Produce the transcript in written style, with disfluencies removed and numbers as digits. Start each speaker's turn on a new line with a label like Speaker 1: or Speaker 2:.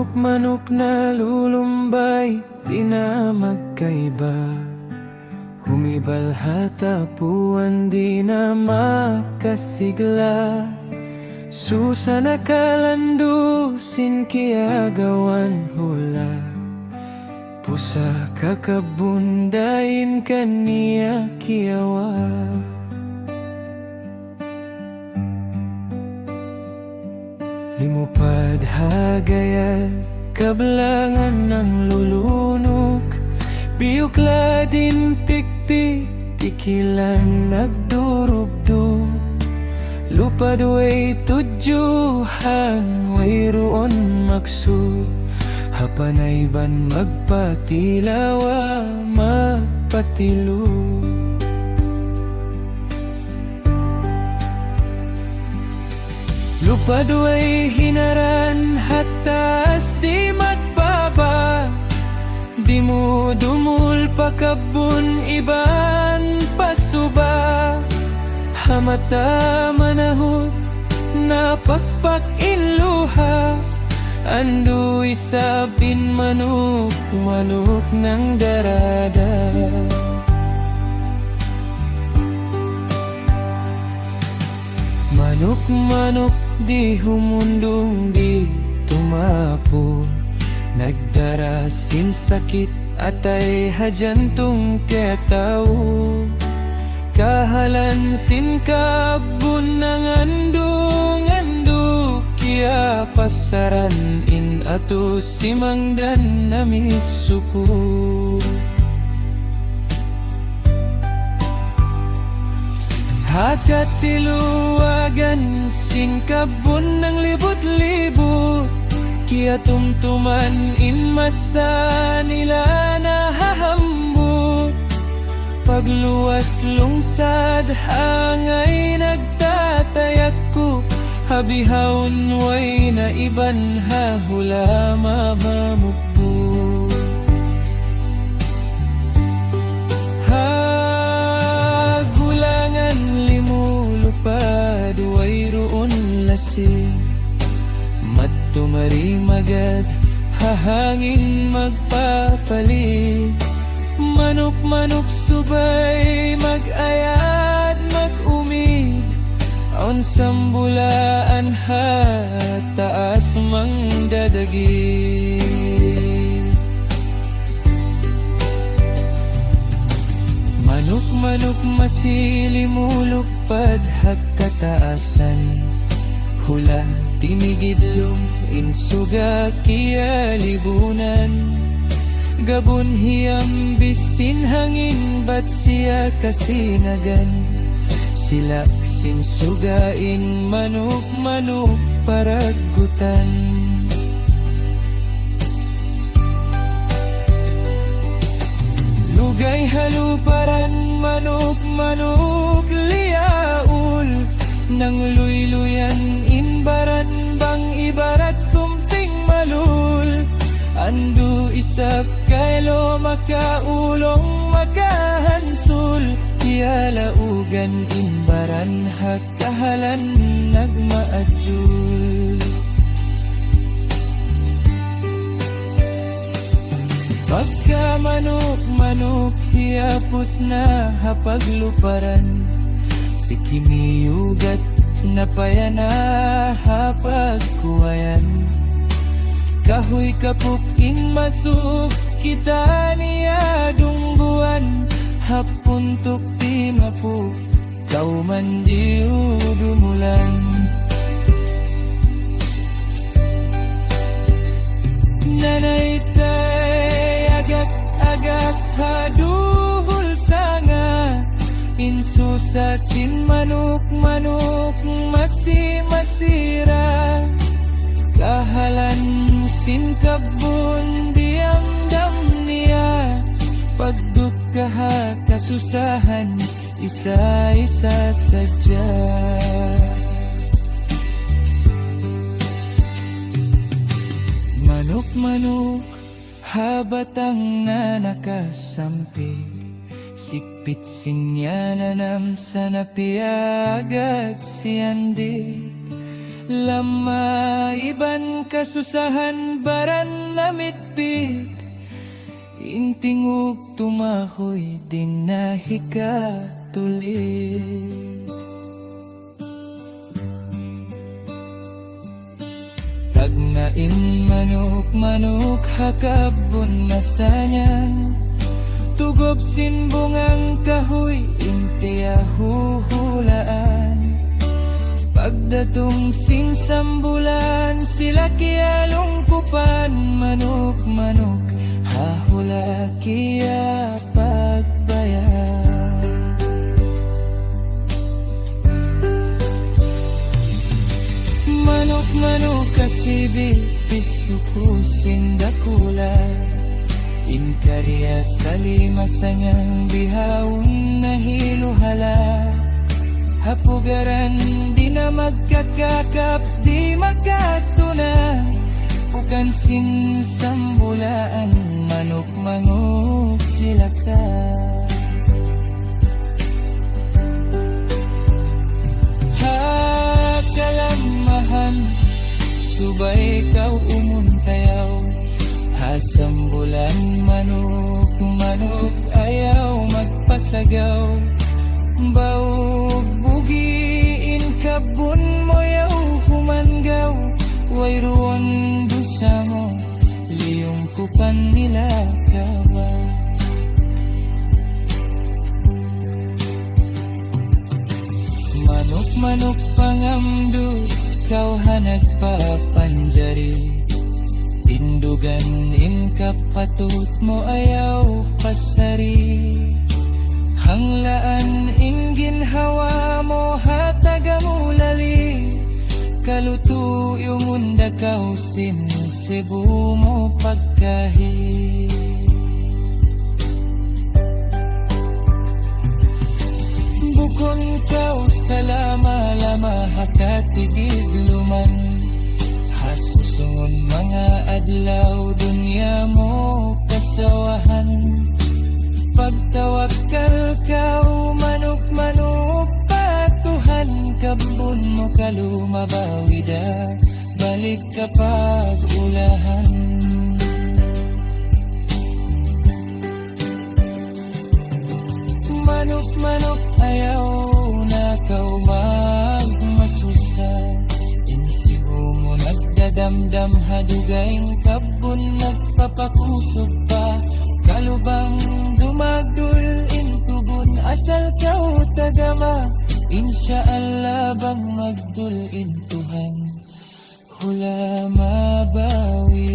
Speaker 1: Manok na lulumbay, di na magkaiba. Humibal hatapuan, di na makasigla. Susa na kalandusin, kiagawan hula. Pusa kakabundain kaniya kiawa. Limupad hagayat, kablangan ng lulunok. Biyukla din pikpik, tikilan nagdurubdub. Lupad way tudyuhan, way roon maksud. Hapanay ban magpatilawa, magpatilog. Lupad way hinaran, hatas di magbaba. Di mo dumul pakabun, iban pasuba. Hamata manahot, napakpak inluha. Ando isapin manok, manok ng darada. Manok di humundong, di tumapo. Nagdarasin sakit, atay hajantung kaya tao. Kahalansin kabun ng andong-ando. Kaya pasaran in ato simangdan na misuko. Hakat tiluwagan, singkabon ng libot-libot. Kaya tumtuman in masa nila nahahambot. Pagluwas lungsad, hangay nagtatayak ko. Habihawon way na iban, hahula mamamukpo. Hagulangan limulupad, way roon lasing. Matumari magad, hahangin magpapalit. Manok subay, mag-ayat, mag-umid. Aon sambulaan taas mang dadagin. Manok masilimulupad, hagkataasan. Hula tinigidlong, insuga kiya libunan. Gabon hiyam bisin hangin, ba't siya kasinagan? Sila sinsugain, manok paragutan. Lugay haluparan, manok liyaul. Nang luy-luyan inbaran, bang ibarat sumting malul. Andu isap kailo, makaulong makahansul. Kialaugan inbaran, hakahalan nagmaadjul. Pagka manok hiyapos na hapagluparan. Si kimiyugat napayana hapagkuwayan. Kahoy kapukin masuk, kita niya dungguan. Hapuntok di mapuk, kau mandi udumulan. Nanay tay agak haduhul sanga. Insusasin manok masira. Kahalan sin kabun, diamdam niya. Pagdukaha kasusahan, isa-isa saja. Manok habatang na nakasampi. Sikpit sinya nanam sa napiagat si Andi. Lama iban kasusahan baran namitpit, intingog tumahoy din nahika tulit. Tagnain manok hakabon nasanya, tugob sinbungang kahoy intiya huhulaan. Pagdatong sinsambulan sila kiyalong kupan, manok hahula kiya pagbayan. Manok kasibi pisukusin dakula, inkarya sa limasanyang bihawon na hiluhala. Hapugaran di na magkakakap di magkatuna, bukan sinsambulaan manok sila ka. Hakalamahan subay kau umuntayaw, hasambulan manok ayaw magpasagaw. Baog bugiin kabun mo yaw humanggaw, way ruon dusa mo liyong kupan nila kawaw. Manok pangamdus kau hanag papanjari, tindugan in kapatut mo ayaw pasari. Hanglaan ingin hawa mo hatagamulali, kaluto yung unda kausin Cebu mo pagkahi. Bukon kau sa lama hakatigid luman, hasusungon mga adlaw dunya mo kasawahan. Pagtawakal kau manok patuhan, kabun mo kalumabawida balik kapag ulahan. Manok ayaw na kau magmasusa, insibo mo nagdadamdam hadugayng kabun nagpapakusog pa. Kalubang dumagdul intugon asal kau tagama, insyaallah bang magdul intuhan hula mabawi